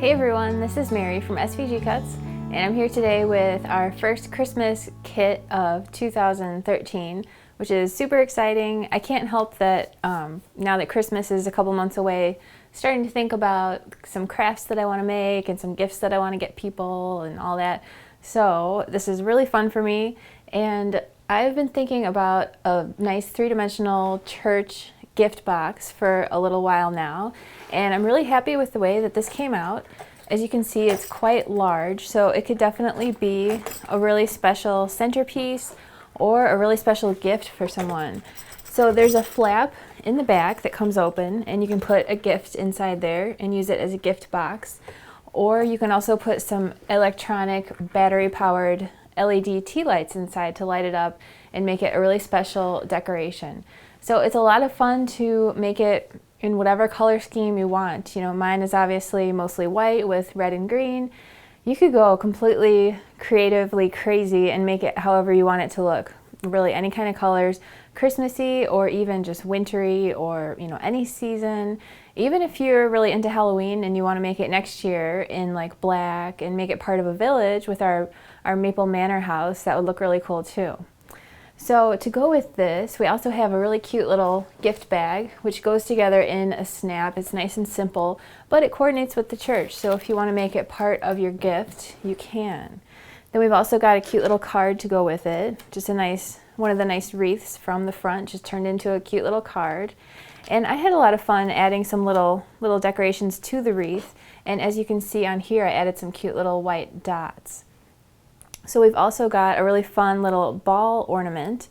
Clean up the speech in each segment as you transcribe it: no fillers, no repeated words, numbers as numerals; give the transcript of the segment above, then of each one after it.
Hey everyone, this is Mary from SVGCuts, and I'm here today with our first Christmas kit of 2013, which is super exciting. I can't help that now that Christmas is a couple months away, starting to think about some crafts that I want to make and some gifts that I want to get people and all that. So this is really fun for me, and I've been thinking about a nice three-dimensional church gift box for a little while now, and I'm really happy with the way that this came out. As you can see, it's quite large, so it could definitely be a really special centerpiece or a really special gift for someone. So there's a flap in the back that comes open, and you can put a gift inside there and use it as a gift box. Or you can also put some electronic battery-powered LED tea lights inside to light it up and make it a really special decoration. So it's a lot of fun to make it in whatever color scheme you want. You know, mine is obviously mostly white with red and green. You could go completely creatively crazy and make it however you want it to look. Really any kind of colors, Christmassy or even just wintry, or any season. Even if you're really into Halloween and you want to make it next year in like black and make it part of a village with our Maple Manor house, that would look really cool too. So to go with this, we also have a really cute little gift bag, which goes together in a snap. It's nice and simple, but it coordinates with the church. So if you want to make it part of your gift, you can. Then we've also got a cute little card to go with it. Just one of the nice wreaths from the front, just turned into a cute little card. And I had a lot of fun adding some little decorations to the wreath. And as you can see on here, I added some cute little white dots. So we've also got a really fun little ball ornament,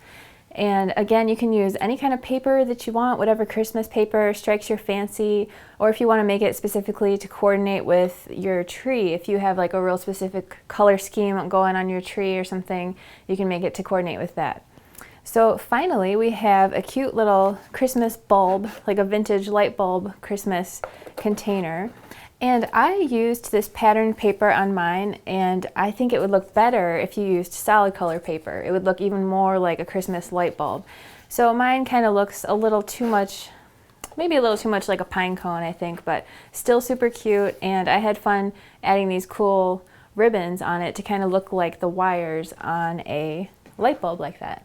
and again, you can use any kind of paper that you want, whatever Christmas paper strikes your fancy, or if you want to make it specifically to coordinate with your tree, if you have like a real specific color scheme going on your tree or something, you can make it to coordinate with that. So finally, we have a cute little Christmas bulb, like a vintage light bulb Christmas container. And I used this patterned paper on mine, and I think it would look better if you used solid color paper. It would look even more like a Christmas light bulb. So mine kind of looks a little too much, maybe a little too much like a pine cone, I think, but still super cute. And I had fun adding these cool ribbons on it to kind of look like the wires on a light bulb like that.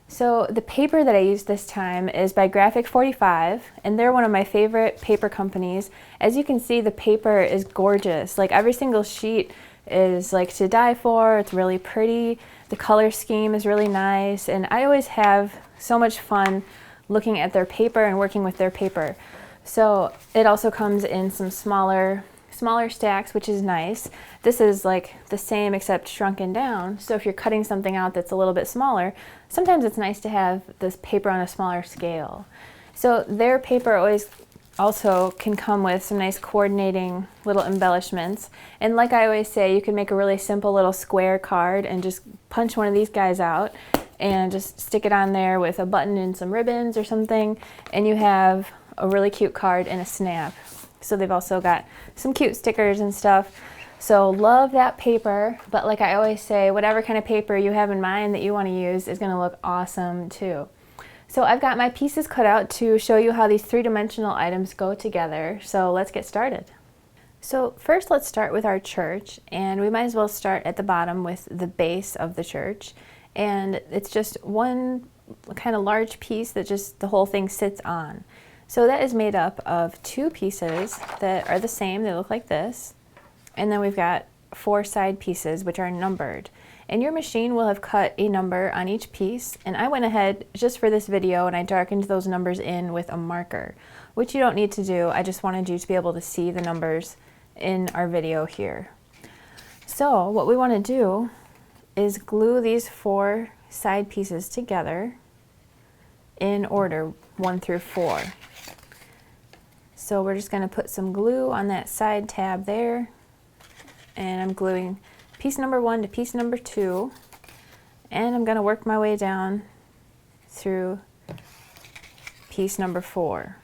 So the paper that I used this time is by Graphic 45, and they're one of my favorite paper companies. As you can see, the paper is gorgeous. Like every single sheet is like to die for. It's really pretty. The color scheme is really nice, and I always have so much fun looking at their paper and working with their paper. So it also comes in some smaller stacks, which is nice. This is like the same except shrunken down, so if you're cutting something out that's a little bit smaller, sometimes it's nice to have this paper on a smaller scale. So their paper always also can come with some nice coordinating little embellishments, and like I always say, you can make a really simple little square card and just punch one of these guys out and just stick it on there with a button and some ribbons or something, and you have a really cute card in a snap. So they've also got some cute stickers and stuff. So love that paper, but like I always say, whatever kind of paper you have in mind that you want to use is going to look awesome too. So I've got my pieces cut out to show you how these three-dimensional items go together. So let's get started. So first let's start with our church, and we might as well start at the bottom with the base of the church. And it's just one kind of large piece that just the whole thing sits on. So that is made up of two pieces that are the same. They look like this. And then we've got 4 side pieces which are numbered. And your machine will have cut a number on each piece. And I went ahead just for this video and I darkened those numbers in with a marker, which you don't need to do. I just wanted you to be able to see the numbers in our video here. So what we want to do is glue these 4 side pieces together in order 1 through 4. So we're just going to put some glue on that side tab there, and I'm gluing piece number 1 to piece number 2, and I'm going to work my way down through piece number 4.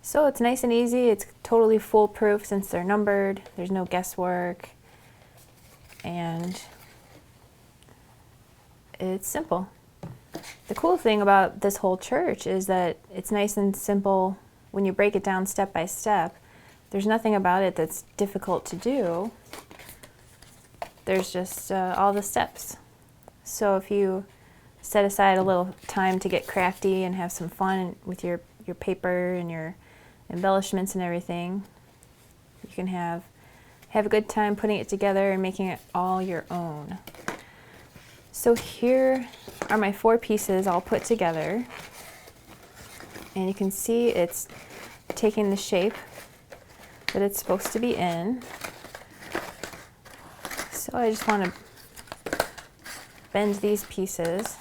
So it's nice and easy. It's totally foolproof since they're numbered. There's no guesswork, and it's simple. The cool thing about this whole church is that it's nice and simple when you break it down step by step. there's nothing about it that's difficult to do. There's just all the steps. So if you set aside a little time to get crafty and have some fun with your paper and your embellishments and everything, you can have a good time putting it together and making it all your own. So here are my 4 pieces all put together, and you can see it's taking the shape that it's supposed to be in. So I just want to bend these pieces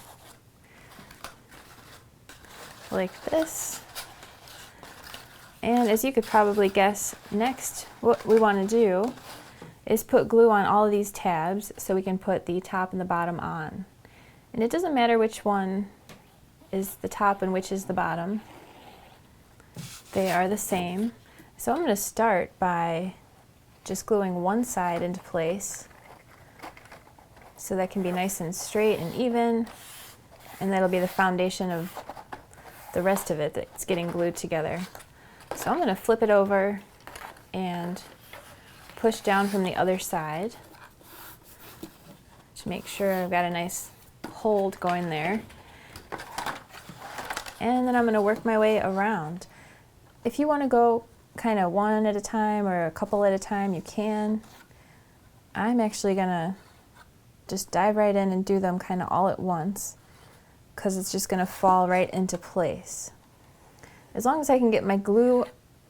like this. And as you could probably guess, next what we want to do is put glue on all of these tabs so we can put the top and the bottom on. And it doesn't matter which one is the top and which is the bottom. They are the same. So I'm going to start by just gluing one side into place so that can be nice and straight and even, and that'll be the foundation of the rest of it that's getting glued together. So I'm going to flip it over and push down from the other side to make sure I've got a nice hold going there. And then I'm going to work my way around. If you want to go kind of one at a time or a couple at a time, you can. I'm actually going to just dive right in and do them kind of all at once because it's just going to fall right into place. As long as I can get my glue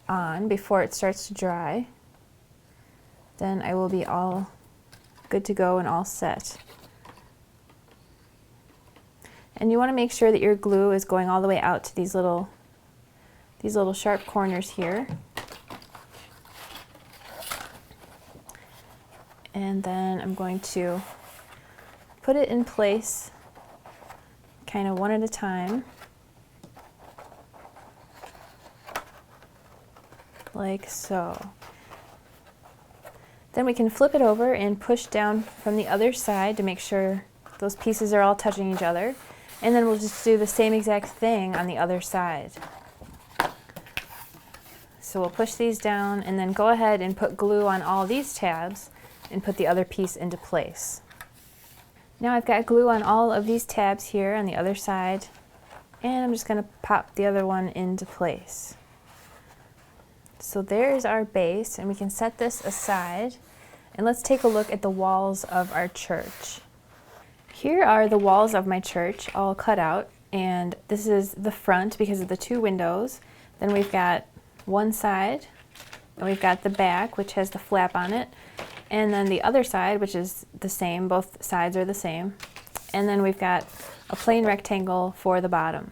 on before it starts to dry, then I will be all good to go and all set. And you want to make sure that your glue is going all the way out to these little sharp corners here. And then I'm going to put it in place kind of one at a time, like so. Then we can flip it over and push down from the other side to make sure those pieces are all touching each other. And then we'll just do the same exact thing on the other side. So we'll push these down and then go ahead and put glue on all these tabs and put the other piece into place. Now I've got glue on all of these tabs here on the other side, and I'm just going to pop the other one into place. So there's our base, and we can set this aside, and let's take a look at the walls of our church. Here are the walls of my church all cut out, and this is the front because of the 2 windows. Then we've got one side, and we've got the back, which has the flap on it, and then the other side, which is the same. Both sides are the same. And then we've got a plain rectangle for the bottom.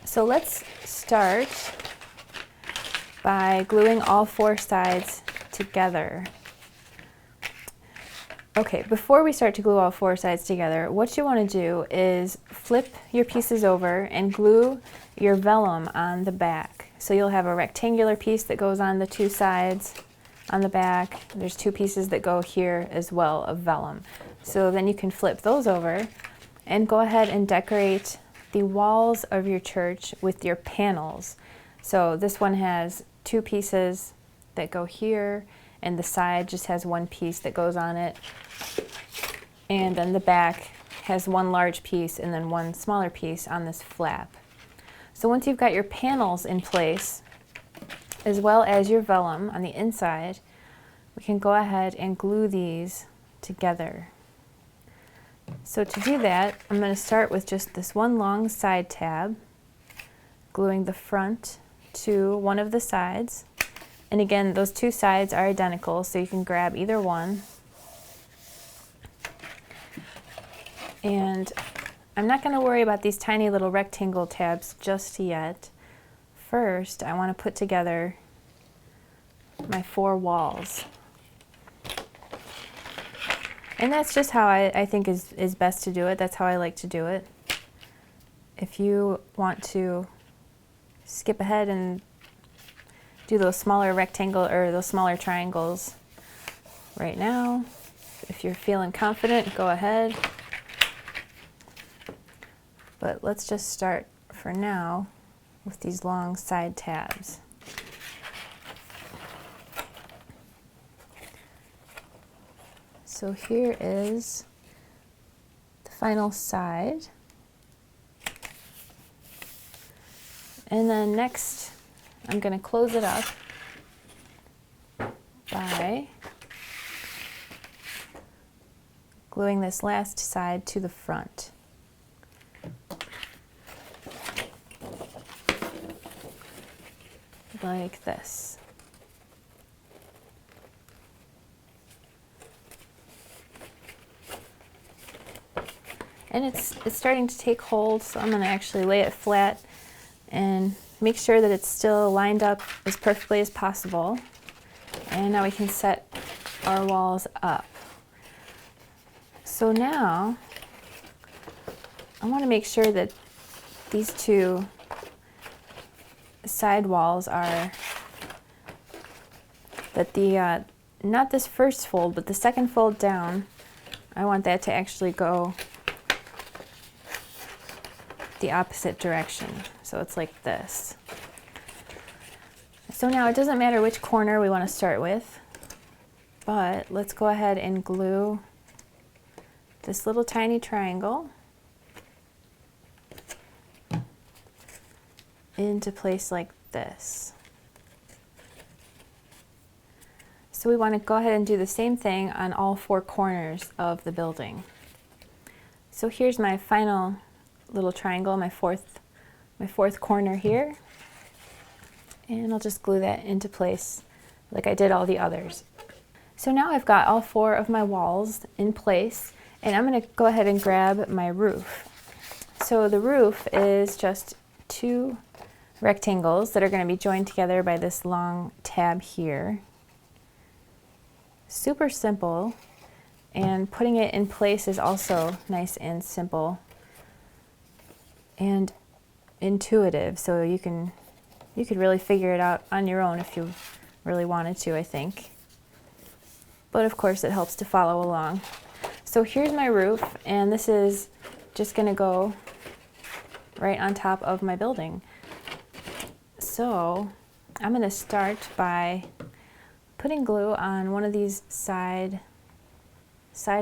So let's start by gluing all 4 sides together. Okay, before we start to glue all 4 sides together, what you want to do is flip your pieces over and glue your vellum on the back. So you'll have a rectangular piece that goes on the 2 sides on the back. There's 2 pieces that go here as well of vellum. So then you can flip those over and go ahead and decorate the walls of your church with your panels. So this one has 2 pieces that go here, and the side just has 1 piece that goes on it. And then the back has 1 large piece and then 1 smaller piece on this flap. So once you've got your panels in place, as well as your vellum on the inside, we can go ahead and glue these together. So to do that, I'm going to start with just this one long side tab, gluing the front to one of the sides. And again, those 2 sides are identical, so you can grab either one. And I'm not going to worry about these tiny little rectangle tabs just yet. First, I want to put together my 4 walls. And that's just how I think is best to do it. That's how I like to do it. If you want to skip ahead and do those smaller rectangle or those smaller triangles right now, if you're feeling confident, go ahead. But let's just start for now with these long side tabs. So here is the final side. And then next, I'm going to close it up by gluing this last side to the front. Like this. And it's starting to take hold, so I'm going to actually lay it flat and make sure that it's still lined up as perfectly as possible. And now we can set our walls up. So now I want to make sure that these two side walls are, that the not this first fold, but the second fold down, I want that to actually go the opposite direction. So it's like this. So now it doesn't matter which corner we want to start with, but let's go ahead and glue this little tiny triangle into place like this. So we want to go ahead and do the same thing on all four corners of the building. So here's my final little triangle, my fourth corner here, and I'll just glue that into place like I did all the others. So now I've got all four of my walls in place, and I'm going to go ahead and grab my roof. So the roof is just two rectangles that are going to be joined together by this long tab here. Super simple, and putting it in place is also nice and simple and intuitive, so you could really figure it out on your own if you really wanted to, I think. But of course it helps to follow along. So here's my roof, and this is just going to go right on top of my building. So I'm going to start by putting glue on one of these side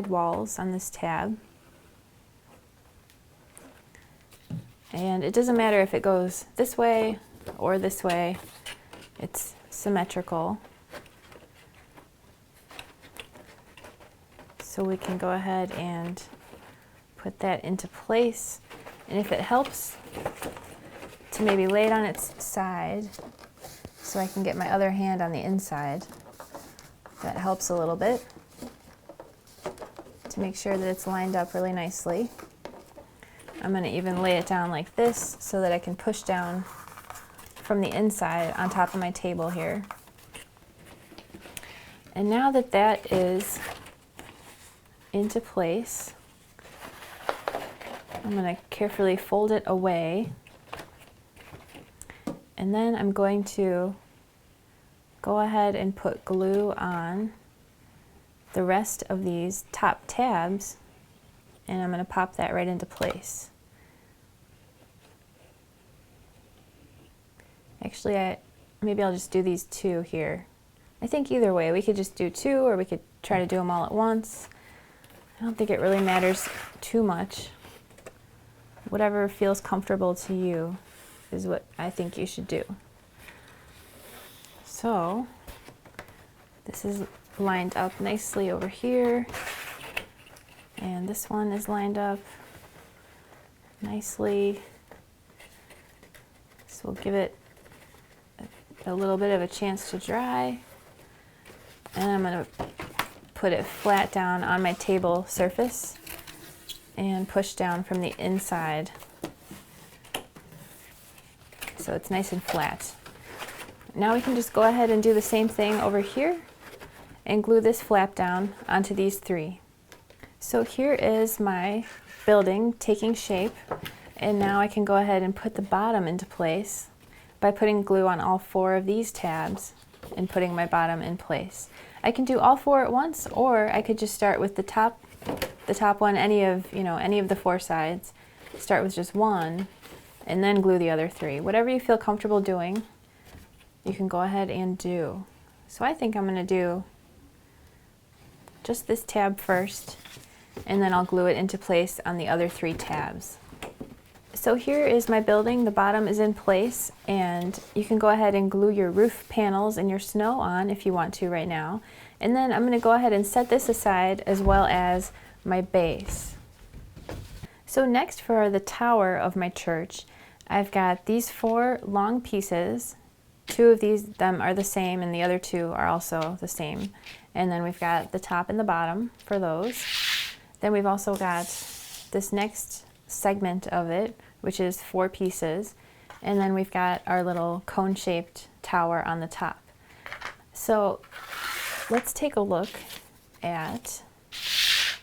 walls on this tab. And it doesn't matter if it goes this way or this way, it's symmetrical. So we can go ahead and put that into place. And if it helps to maybe lay it on its side so I can get my other hand on the inside, that helps a little bit to make sure that it's lined up really nicely. I'm going to even lay it down like this so that I can push down from the inside on top of my table here. And now that that is into place, I'm going to carefully fold it away, and then I'm going to go ahead and put glue on the rest of these top tabs, and I'm going to pop that right into place. Actually, maybe I'll just do these two here. I think either way, we could just do two, or we could try to do them all at once. I don't think it really matters too much. Whatever feels comfortable to you is what I think you should do. So this is lined up nicely over here, and this one is lined up nicely. So we'll give it a little bit of a chance to dry, and I'm going to put it flat down on my table surface and push down from the inside so it's nice and flat. Now we can just go ahead and do the same thing over here and glue this flap down onto these three. So here is my building taking shape, and now I can go ahead and put the bottom into place by putting glue on all four of these tabs and putting my bottom in place. I can do all four at once, or I could just start with the top one, any of the four sides. Start with just one and then glue the other three. Whatever you feel comfortable doing, you can go ahead and do. So I think I'm going to do just this tab first, and then I'll glue it into place on the other 3 tabs. So here is my building. The bottom is in place, and you can go ahead and glue your roof panels and your snow on if you want to right now. And then I'm going to go ahead and set this aside, as well as my base. So next, for the tower of my church, I've got these 4 long pieces. 2 of them are the same, and the other 2 are also the same. And then we've got the top and the bottom for those. Then we've also got this next segment of it, which is 4 pieces. And then we've got our little cone-shaped tower on the top. So let's take a look at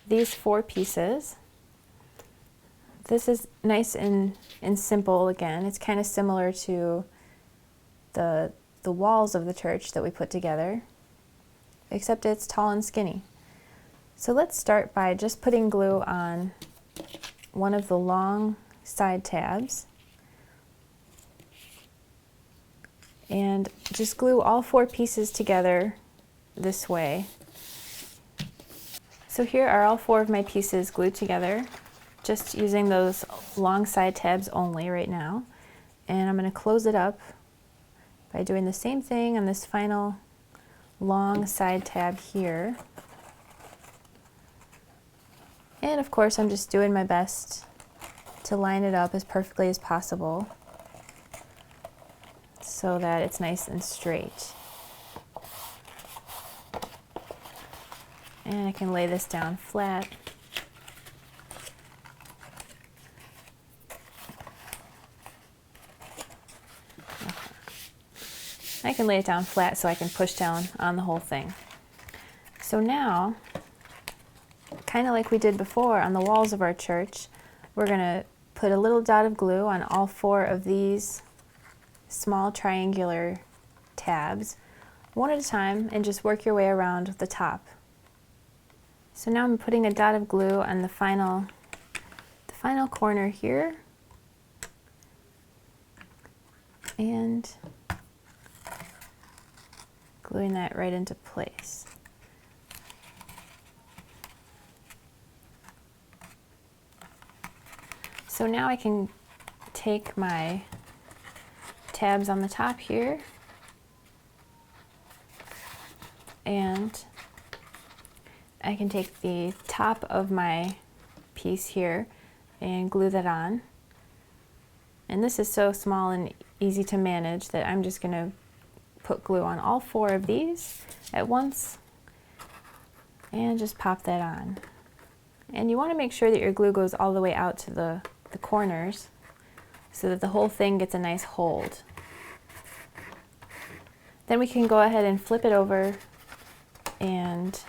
these 4 pieces. This is nice and simple again. It's kind of similar to the walls of the church that we put together, except it's tall and skinny. So let's start by just putting glue on one of the long side tabs, and just glue all 4 pieces together this way. So here are all 4 of my pieces glued together, just using those long side tabs only right now. And I'm going to close it up by doing the same thing on this final long side tab here. And of course, I'm just doing my best to line it up as perfectly as possible so that it's nice and straight. And I can lay this down flat. I can lay it down flat so I can push down on the whole thing. So now, kind of like we did before on the walls of our church, we're going to put a little dot of glue on all 4 of these small triangular tabs, one at a time, and just work your way around the top. So now I'm putting a dot of glue on the final corner here, and gluing that right into place. So now I can take my tabs on the top here, and I can take the top of my piece here and glue that on. And this is so small and easy to manage that I'm just going to put glue on all 4 of these at once and just pop that on. And you want to make sure that your glue goes all the way out to the corners so that the whole thing gets a nice hold. Then we can go ahead and flip it over and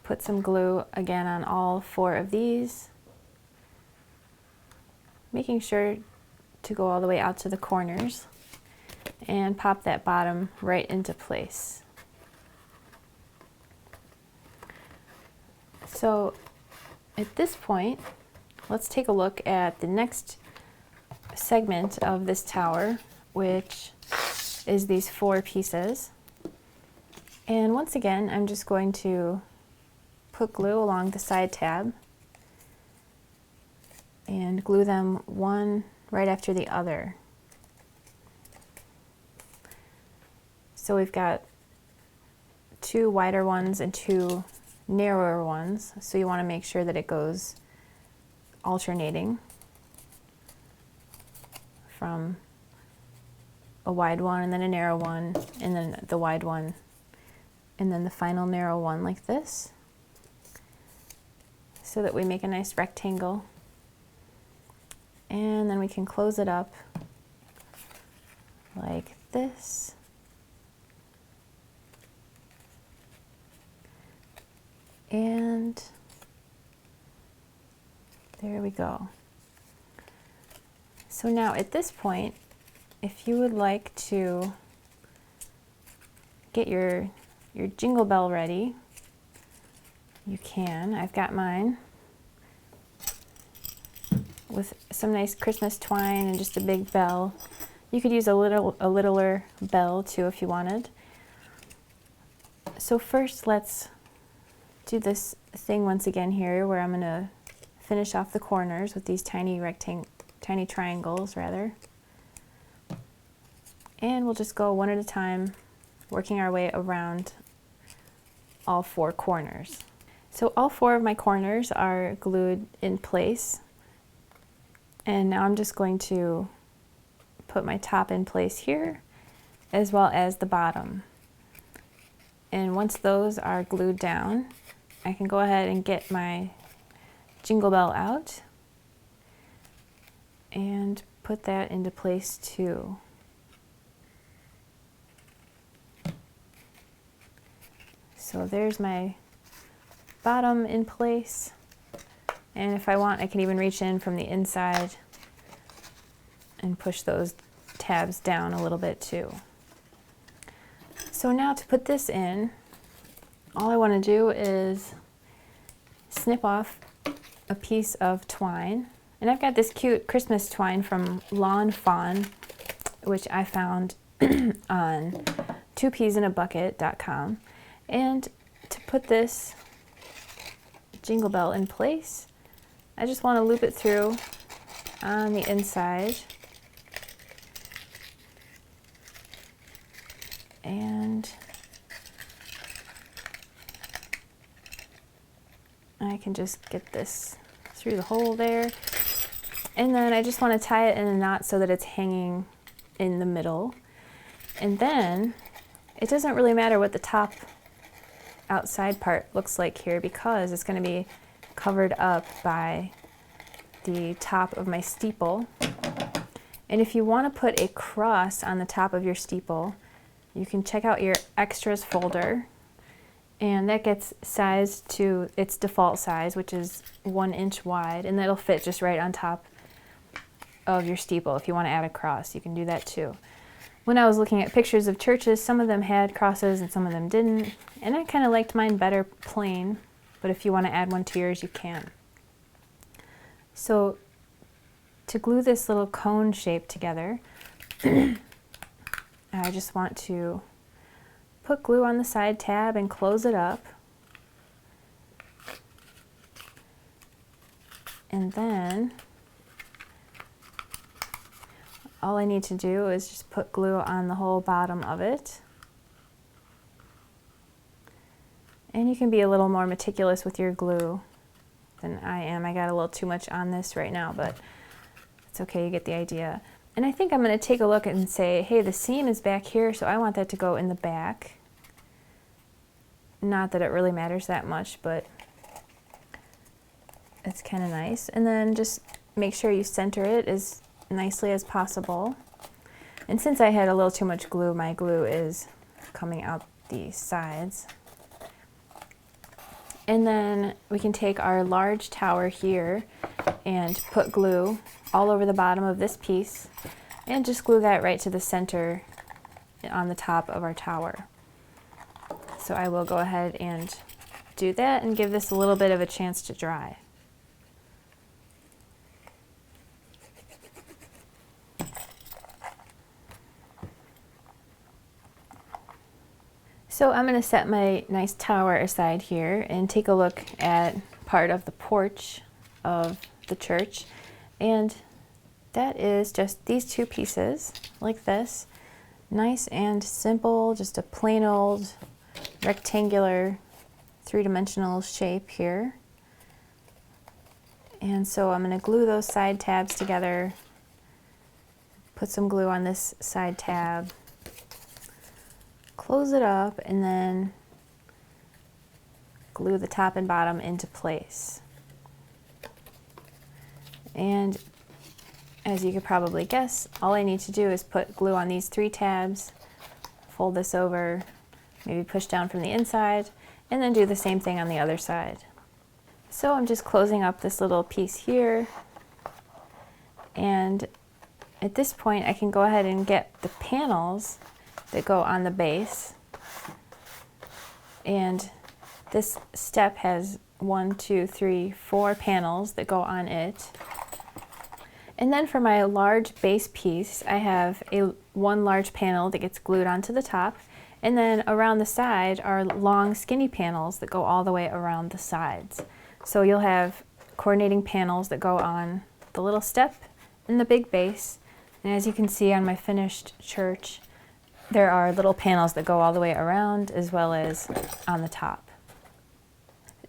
put some glue again on all 4 of these, making sure to go all the way out to the corners, and pop that bottom right into place. So at this point, let's take a look at the next segment of this tower, which is these 4 pieces. And once again, I'm just going to put glue along the side tab and glue them one right after the other. So we've got 2 wider ones and 2 narrower ones, so you want to make sure that it goes alternating from a wide one and then a narrow one and then the wide one and then the final narrow one, like this, so that we make a nice rectangle. And then we can close it up like this. And there we go. So now at this point, if you would like to get your jingle bell ready, you can. I've got mine with some nice Christmas twine and just a big bell. You could use a littler bell too if you wanted. So first let's do this thing once again here where I'm going to finish off the corners with these tiny triangles rather. And we'll just go one at a time, working our way around all 4 corners. So all 4 of my corners are glued in place. And now I'm just going to put my top in place here, as well as the bottom. And once those are glued down, I can go ahead and get my jingle bell out and put that into place too. So there's my bottom in place. And if I want, I can even reach in from the inside and push those tabs down a little bit too. So now to put this in, all I want to do is snip off a piece of twine. And I've got this cute Christmas twine from Lawn Fawn, which I found on twopeasinabucket.com. And to put this jingle bell in place, I just want to loop it through on the inside. And I can just get this through the hole there. And then I just want to tie it in a knot so that it's hanging in the middle. And then it doesn't really matter what the top outside part looks like here because it's going to be covered up by the top of my steeple. And if you want to put a cross on the top of your steeple, you can check out your extras folder, and that gets sized to its default size, which is 1 inch wide, and that'll fit just right on top of your steeple. If you want to add a cross, you can do that too. When I was looking at pictures of churches, some of them had crosses and some of them didn't, and I kind of liked mine better plain, but if you want to add one to yours, you can. So to glue this little cone shape together, I just want to put glue on the side tab and close it up. And then all I need to do is just put glue on the whole bottom of it. And you can be a little more meticulous with your glue than I am. I got a little too much on this right now, but it's okay, you get the idea. And I think I'm going to take a look and say, hey, the seam is back here, so I want that to go in the back. Not that it really matters that much, but it's kind of nice. And then just make sure you center it as nicely as possible. And since I had a little too much glue, my glue is coming out the sides. And then we can take our large tower here and put glue all over the bottom of this piece and just glue that right to the center on the top of our tower. So I will go ahead and do that and give this a little bit of a chance to dry. So I'm going to set my nice tower aside here and take a look at part of the porch of the church. And that is just these 2 pieces like this. Nice and simple, just a plain old rectangular 3-dimensional shape here. And so I'm going to glue those side tabs together, put some glue on this side tab, close it up, and then glue the top and bottom into place. And as you could probably guess, all I need to do is put glue on these 3 tabs, fold this over, maybe push down from the inside, and then do the same thing on the other side. So I'm just closing up this little piece here, and at this point I can go ahead and get the panels that go on the base. And this step has 1, 2, 3, 4 panels that go on it. And then for my large base piece, I have one large panel that gets glued onto the top, And then around the side are long skinny panels that go all the way around the sides. So you'll have coordinating panels that go on the little step and the big base. And as you can see on my finished church, there are little panels that go all the way around as well as on the top.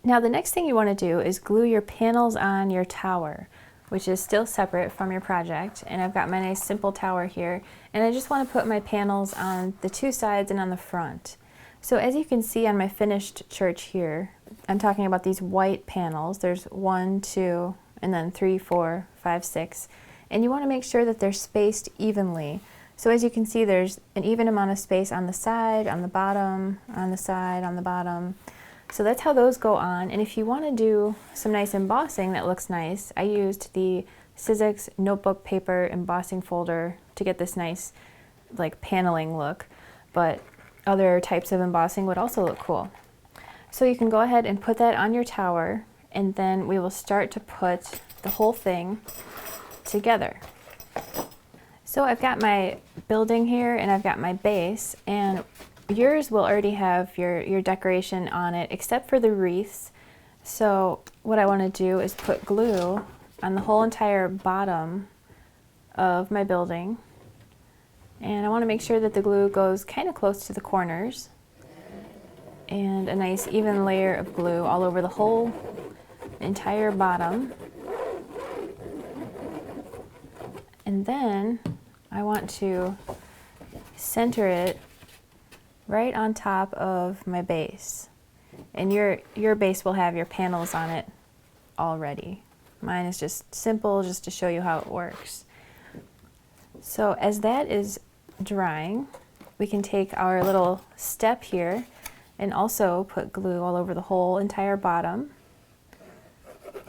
Now the next thing you want to do is glue your panels on your tower, which is still separate from your project. And I've got my nice simple tower here, and I just want to put my panels on the two sides and on the front. So as you can see on my finished church here, I'm talking about these white panels. There's 1, 2, and then 3, 4, 5, 6. And you want to make sure that they're spaced evenly. So as you can see, there's an even amount of space on the side, on the bottom, on the side, on the bottom. So that's how those go on. And if you want to do some nice embossing that looks nice, I used the Sizzix notebook paper embossing folder to get this nice like paneling look, but other types of embossing would also look cool. So you can go ahead and put that on your tower, and then we will start to put the whole thing together. So I've got my building here and I've got my base, and yours will already have your decoration on it except for the wreaths. So what I want to do is put glue on the whole entire bottom of my building, and I want to make sure that the glue goes kind of close to the corners, and a nice even layer of glue all over the whole entire bottom. And then I want to center it right on top of my base. And your base will have your panels on it already. Mine is just simple, just to show you how it works. So as that is drying, we can take our little step here and also put glue all over the whole entire bottom,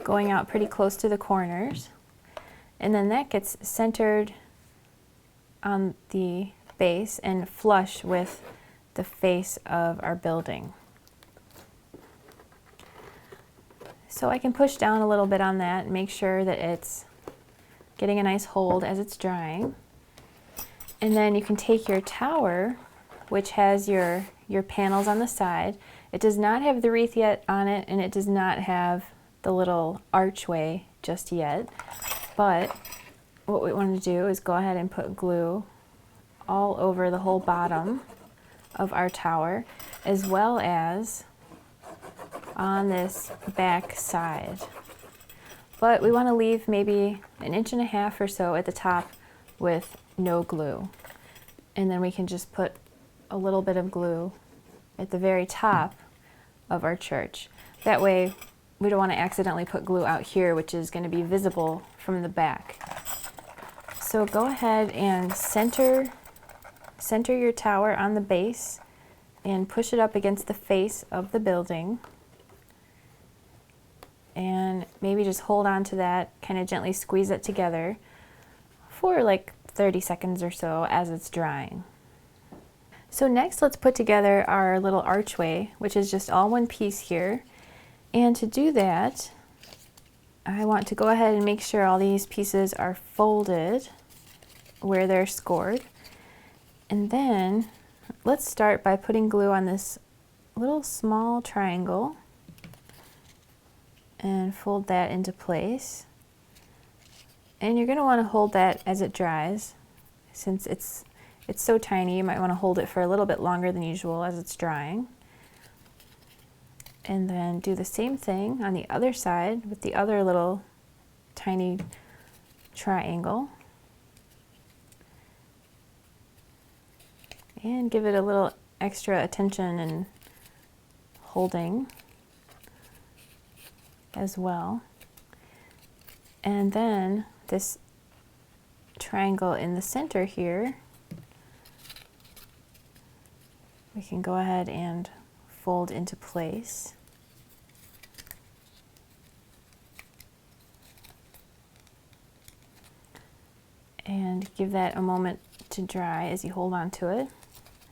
going out pretty close to the corners. And then that gets centered on the base and flush with the face of our building. So I can push down a little bit on that and make sure that it's getting a nice hold as it's drying. And then you can take your tower, which has your panels on the side. It does not have the wreath yet on it, and it does not have the little archway just yet. But what we want to do is go ahead and put glue all over the whole bottom of our tower, as well as on this back side. But we want to leave maybe 1.5 inches or so at the top with no glue. And then we can just put a little bit of glue at the very top of our church. That way we don't want to accidentally put glue out here, which is going to be visible from the back. So go ahead and center your tower on the base and push it up against the face of the building. And maybe just hold on to that, kind of gently squeeze it together for like 30 seconds or so as it's drying. So next, let's put together our little archway, which is just all one piece here. And to do that, I want to go ahead and make sure all these pieces are folded where they're scored. And then let's start by putting glue on this little small triangle and fold that into place. And you're going to want to hold that as it dries. Since it's so tiny, you might want to hold it for a little bit longer than usual as it's drying. And then do the same thing on the other side with the other little tiny triangle. And give it a little extra attention and holding as well. And then this triangle in the center here, we can go ahead and fold into place. And give that a moment to dry as you hold on to it.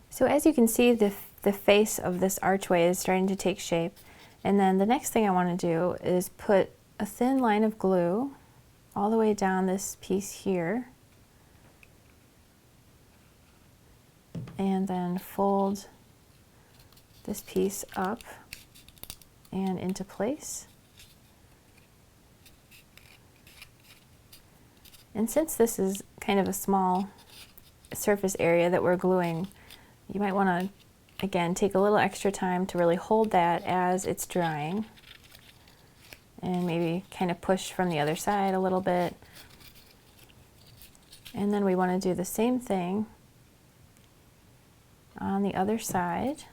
So as you can see, the face of this archway is starting to take shape. And then the next thing I want to do is put a thin line of glue all the way down this piece here. And then fold this piece up and into place. And since this is kind of a small surface area that we're gluing, you might want to, again, take a little extra time to really hold that as it's drying. And maybe kind of push from the other side a little bit. And then we want to do the same thing on the other side.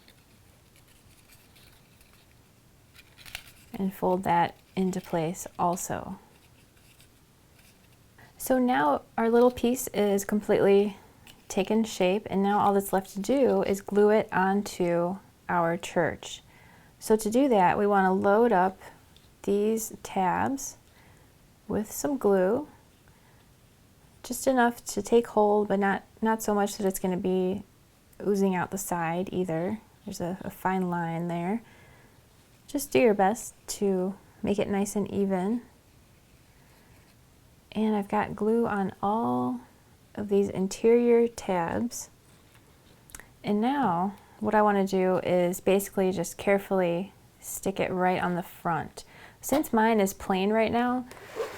And fold that into place also. So now our little piece is completely taken shape, and now all that's left to do is glue it onto our church. So to do that, we want to load up these tabs with some glue, just enough to take hold, but not so much that it's going to be oozing out the side either. There's a fine line there. Just do your best to make it nice and even. And I've got glue on all of these interior tabs. And now what I want to do is basically just carefully stick it right on the front. Since mine is plain right now,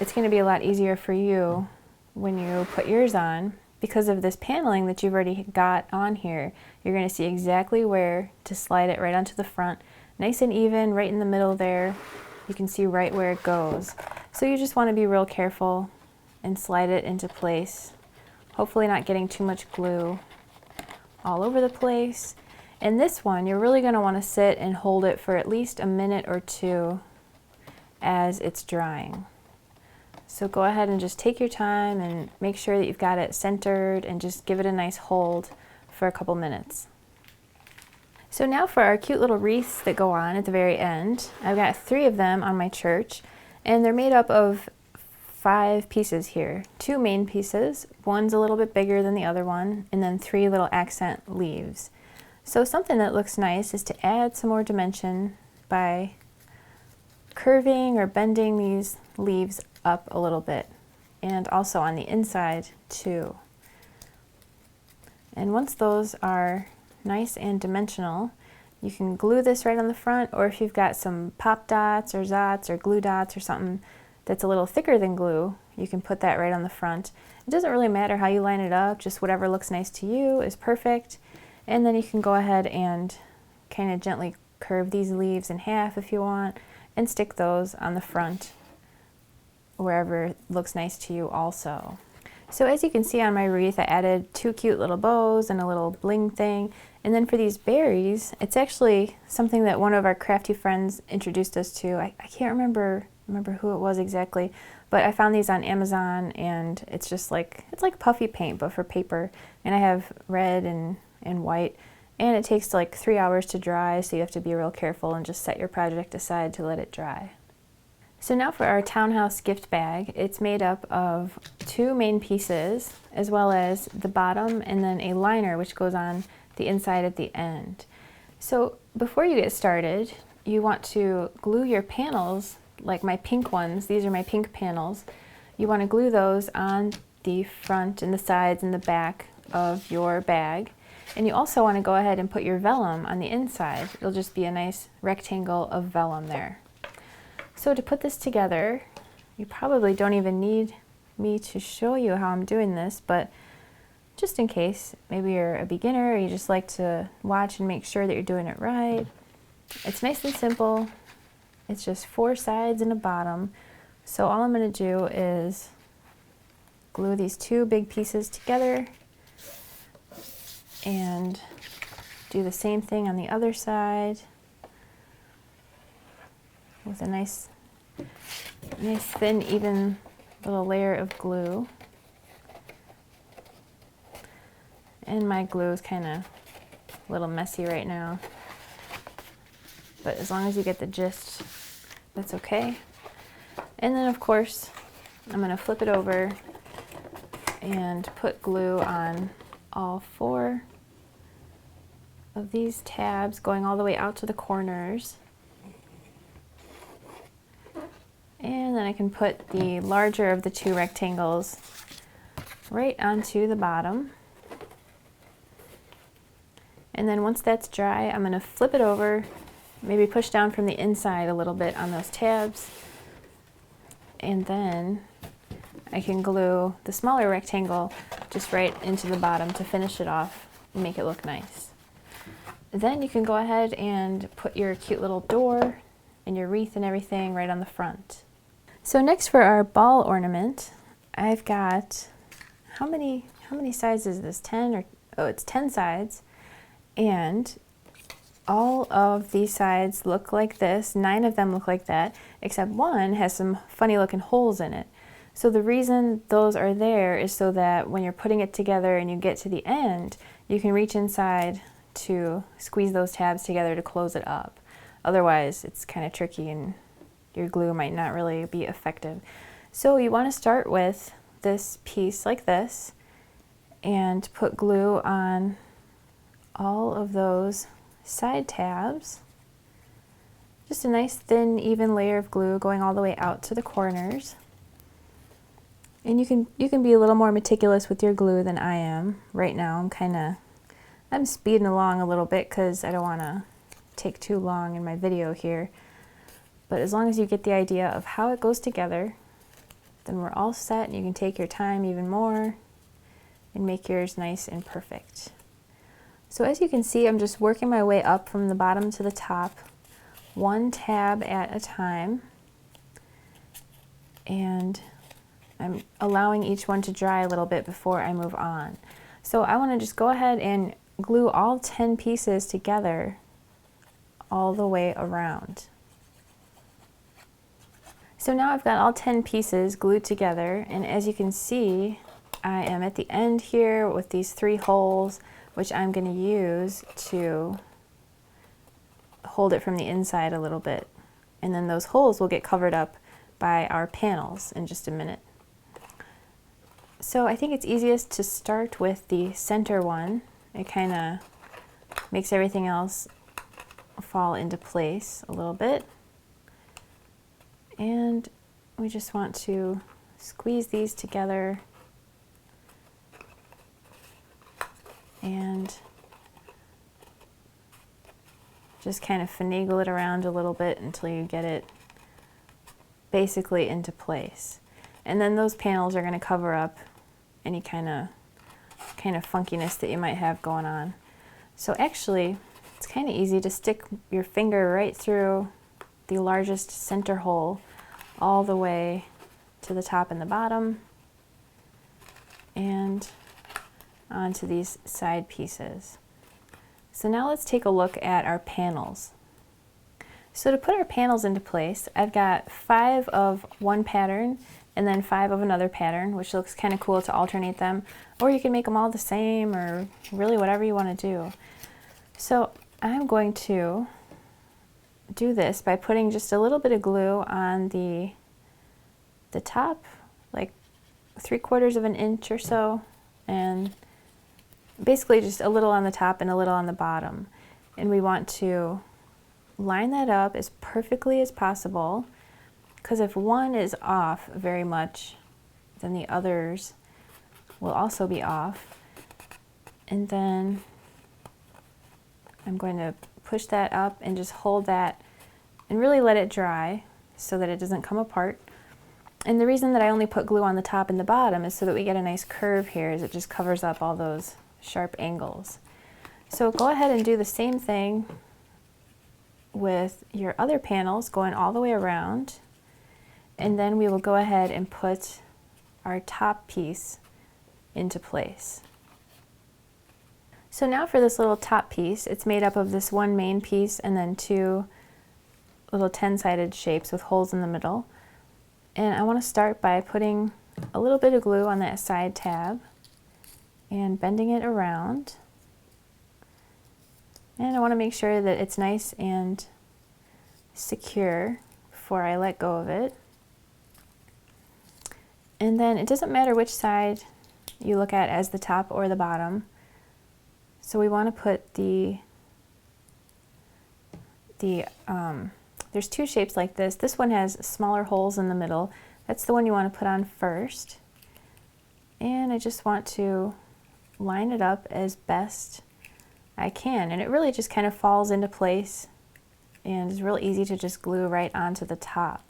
it's going to be a lot easier for you when you put yours on. Because of this paneling that you've already got on here, you're going to see exactly where to slide it right onto the front. Nice and even, right in the middle there. You can see right where it goes. So you just want to be real careful and slide it into place. Hopefully not getting too much glue all over the place. And this one, you're really going to want to sit and hold it for at least a minute or two as it's drying. So go ahead and just take your time and make sure that you've got it centered and just give it a nice hold for a couple minutes. So now for our cute little wreaths that go on at the very end. I've got 3 of them on my church, and they're made up of 5 pieces here. 2 main pieces, one's a little bit bigger than the other one, and then 3 little accent leaves. So something that looks nice is to add some more dimension by curving or bending these leaves up a little bit, and also on the inside too. And once those are nice and dimensional, you can glue this right on the front, or if you've got some pop dots or zots or glue dots or something that's a little thicker than glue, you can put that right on the front. It doesn't really matter how you line it up, just whatever looks nice to you is perfect. And then you can go ahead and kind of gently curve these leaves in half if you want, and stick those on the front wherever looks nice to you also. So as you can see on my wreath, I added 2 cute little bows and a little bling thing. And then for these berries, it's actually something that one of our crafty friends introduced us to. I can't remember who it was exactly, but I found these on Amazon, and it's just like, it's like puffy paint but for paper. And I have red and white, and it takes like 3 hours to dry, so you have to be real careful and just set your project aside to let it dry. So now for our Townhouse Gift Bag, it's made up of 2 main pieces, as well as the bottom and then a liner which goes on the inside at the end. So before you get started, you want to glue your panels, like my pink ones. These are my pink panels. You want to glue those on the front and the sides and the back of your bag. And you also want to go ahead and put your vellum on the inside. It'll just be a nice rectangle of vellum there. So to put this together, you probably don't even need me to show you how I'm doing this, but just in case, maybe you're a beginner or you just like to watch and make sure that you're doing it right. It's nice and simple. It's just 4 sides and a bottom. So all I'm going to do is glue these 2 big pieces together and do the same thing on the other side with a nice thin, even little layer of glue. And my glue is kind of a little messy right now, but as long as you get the gist, that's okay. And then of course, I'm going to flip it over and put glue on all 4 of these tabs, going all the way out to the corners. And then I can put the larger of the 2 rectangles right onto the bottom. And then once that's dry, I'm going to flip it over, maybe push down from the inside a little bit on those tabs, and then I can glue the smaller rectangle just right into the bottom to finish it off and make it look nice. Then you can go ahead and put your cute little door and your wreath and everything right on the front. So next for our ball ornament, I've got, how many sides is this? 10 or, oh, it's 10 sides. And all of these sides look like this. 9 of them look like that, except one has some funny looking holes in it. So the reason those are there is so that when you're putting it together and you get to the end, you can reach inside to squeeze those tabs together to close it up. Otherwise, it's kind of tricky and your glue might not really be effective. So you want to start with this piece like this and put glue on all of those side tabs. Just a nice thin, even layer of glue going all the way out to the corners. And you can be a little more meticulous with your glue than I am. Right now I'm speeding along a little bit because I don't want to take too long in my video here. But as long as you get the idea of how it goes together, then we're all set, and you can take your time even more and make yours nice and perfect. So as you can see, I'm just working my way up from the bottom to the top, one tab at a time, and I'm allowing each one to dry a little bit before I move on. So I want to just go ahead and glue all 10 pieces together all the way around. So now I've got all 10 pieces glued together, and as you can see, I am at the end here with these 3 holes, which I'm going to use to hold it from the inside a little bit. And then those holes will get covered up by our panels in just a minute. So I think it's easiest to start with the center one. It kind of makes everything else fall into place a little bit. And we just want to squeeze these together and just kind of finagle it around a little bit until you get it basically into place. And then those panels are going to cover up any kind of funkiness that you might have going on. So actually, it's kind of easy to stick your finger right through the largest center hole all the way to the top and the bottom and onto these side pieces. So now let's take a look at our panels. So to put our panels into place, I've got 5 of one pattern and then 5 of another pattern, which looks kind of cool to alternate them, or you can make them all the same, or really whatever you want to do. So I'm going to do this by putting just a little bit of glue on the top, like 3/4 of an inch or so, and basically just a little on the top and a little on the bottom. And we want to line that up as perfectly as possible, because if one is off very much, then the others will also be off. And then I'm going to push that up and just hold that and really let it dry so that it doesn't come apart. And the reason that I only put glue on the top and the bottom is so that we get a nice curve here, as it just covers up all those sharp angles. So go ahead and do the same thing with your other panels, going all the way around, and then we will go ahead and put our top piece into place. So now for this little top piece, it's made up of this one main piece and then 2 little 10-sided shapes with holes in the middle. And I want to start by putting a little bit of glue on that side tab and bending it around. And I want to make sure that it's nice and secure before I let go of it. And then it doesn't matter which side you look at as the top or the bottom. So we want to put there's 2 shapes like this. This one has smaller holes in the middle. That's the one you want to put on first. And I just want to line it up as best I can, and it really just kind of falls into place and is real easy to just glue right onto the top.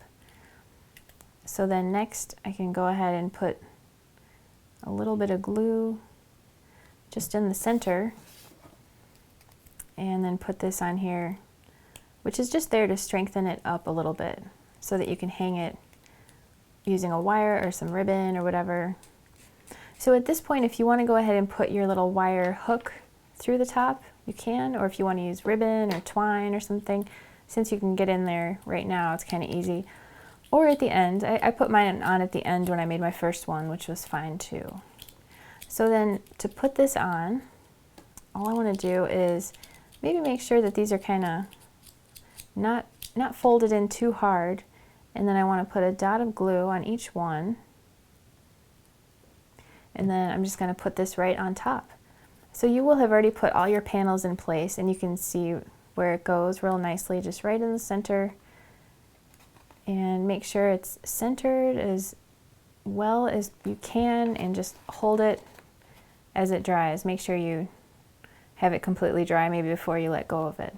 So then next I can go ahead and put a little bit of glue just in the center, and then put this on here, which is just there to strengthen it up a little bit so that you can hang it using a wire or some ribbon or whatever. So at this point, if you want to go ahead and put your little wire hook through the top, you can, or if you want to use ribbon or twine or something, since you can get in there right now, it's kind of easy. Or at the end. I put mine on at the end when I made my first one, which was fine too. So then to put this on, all I want to do is maybe make sure that these are kind of not folded in too hard, and then I want to put a dot of glue on each one, and then I'm just going to put this right on top. So you will have already put all your panels in place, and you can see where it goes real nicely, just right in the center, and make sure it's centered as well as you can, and just hold it as it dries. Make sure you have it completely dry maybe before you let go of it.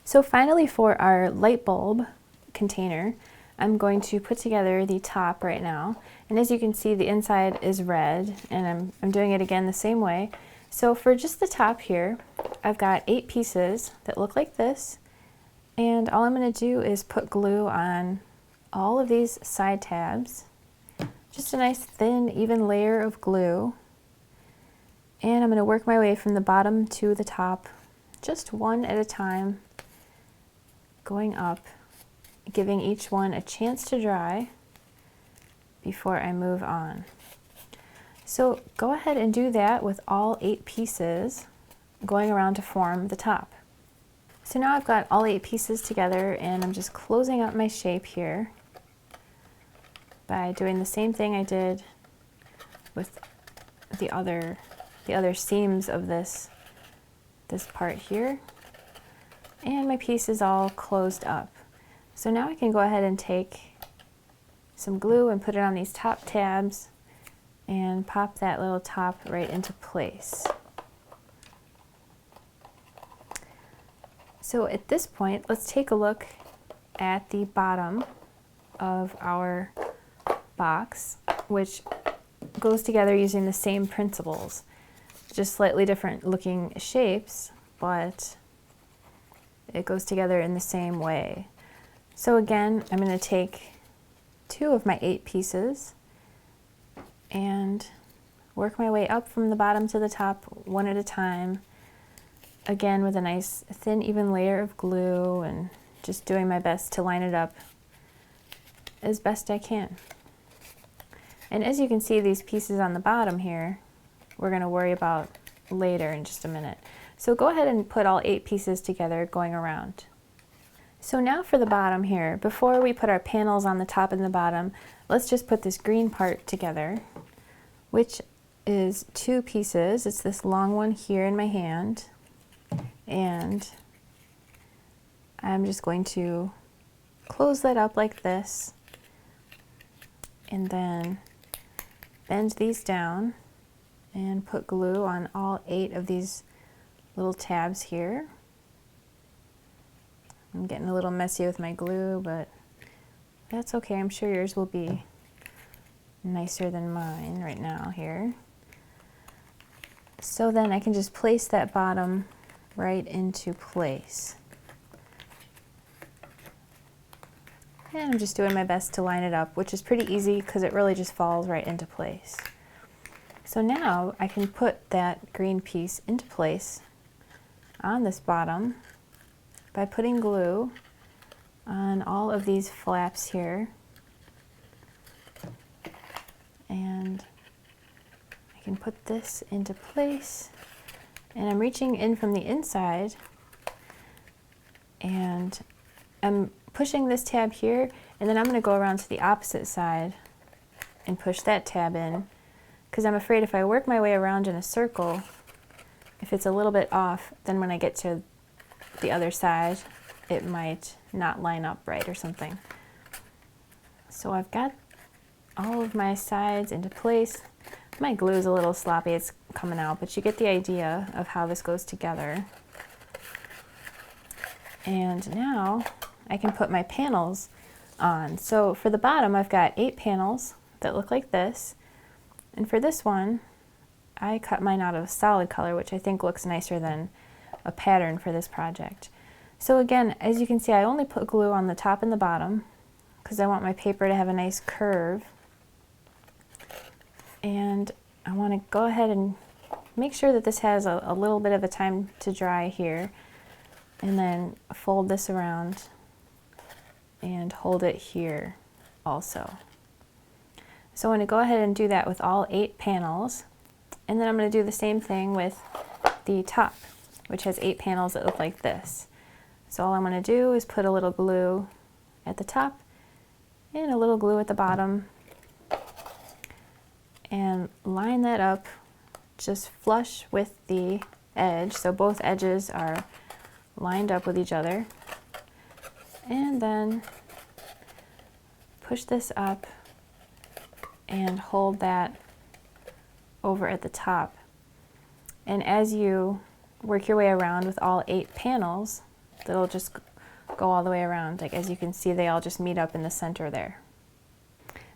So finally, for our light bulb container, I'm going to put together the top right now, and as you can see, the inside is red, and I'm doing it again the same way. So for just the top here, I've got 8 pieces that look like this, and all I'm going to do is put glue on all of these side tabs, just a nice thin even layer of glue, and I'm going to work my way from the bottom to the top, just one at a time, going up, giving each one a chance to dry before I move on. So go ahead and do that with all 8 pieces going around to form the top. So now I've got all 8 pieces together, and I'm just closing up my shape here by doing the same thing I did with the other seams of this part here, and my piece is all closed up. So now I can go ahead and take some glue and put it on these top tabs and pop that little top right into place. So at this point, let's take a look at the bottom of our box, which goes together using the same principles, just slightly different looking shapes, but it goes together in the same way. So again, I'm going to take 2 of my 8 pieces and work my way up from the bottom to the top one at a time, again with a nice thin even layer of glue, and just doing my best to line it up as best I can. And as you can see, these pieces on the bottom here, we're going to worry about later in just a minute. So go ahead and put all 8 pieces together going around. So now for the bottom here, before we put our panels on the top and the bottom, let's just put this green part together, which is 2 pieces. It's this long one here in my hand, and I'm just going to close that up like this, and then bend these down and put glue on all 8 of these little tabs here. I'm getting a little messy with my glue, but that's okay. I'm sure yours will be nicer than mine right now here. So then I can just place that bottom right into place. And I'm just doing my best to line it up, which is pretty easy because it really just falls right into place. So now I can put that green piece into place on this bottom by putting glue on all of these flaps here, and I can put this into place, and I'm reaching in from the inside, and I'm pushing this tab here, and then I'm going to go around to the opposite side and push that tab in, because I'm afraid if I work my way around in a circle, if it's a little bit off, then when I get to the other side, it might not line up right or something. So I've got all of my sides into place. My glue is a little sloppy, it's coming out, but you get the idea of how this goes together. And now I can put my panels on. So for the bottom, I've got 8 panels that look like this. And for this one, I cut mine out of solid color, which I think looks nicer than a pattern for this project. So again, as you can see, I only put glue on the top and the bottom because I want my paper to have a nice curve. And I want to go ahead and make sure that this has a little bit of a time to dry here, and then fold this around and hold it here also. So I'm going to go ahead and do that with all 8 panels, and then I'm going to do the same thing with the top, which has 8 panels that look like this. So all I'm going to do is put a little glue at the top and a little glue at the bottom and line that up just flush with the edge, so both edges are lined up with each other, and then push this up and hold that over at the top. And as you work your way around with all 8 panels, they'll just go all the way around. Like, as you can see, they all just meet up in the center there.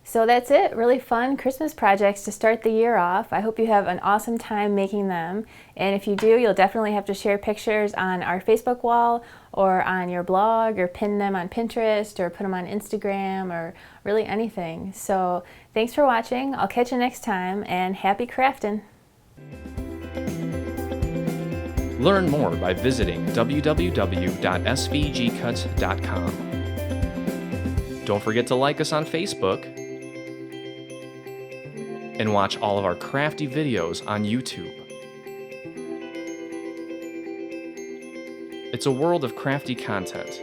So that's it. Really fun Christmas projects to start the year off. I hope you have an awesome time making them. And if you do, you'll definitely have to share pictures on our Facebook wall or on your blog, or pin them on Pinterest, or put them on Instagram, or really anything. So thanks for watching. I'll catch you next time, and happy crafting. Learn more by visiting www.svgcuts.com. Don't forget to like us on Facebook, and watch all of our crafty videos on YouTube. It's a world of crafty content,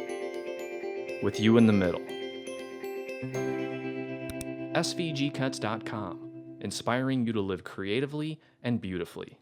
with you in the middle. SVGCuts.com, inspiring you to live creatively and beautifully.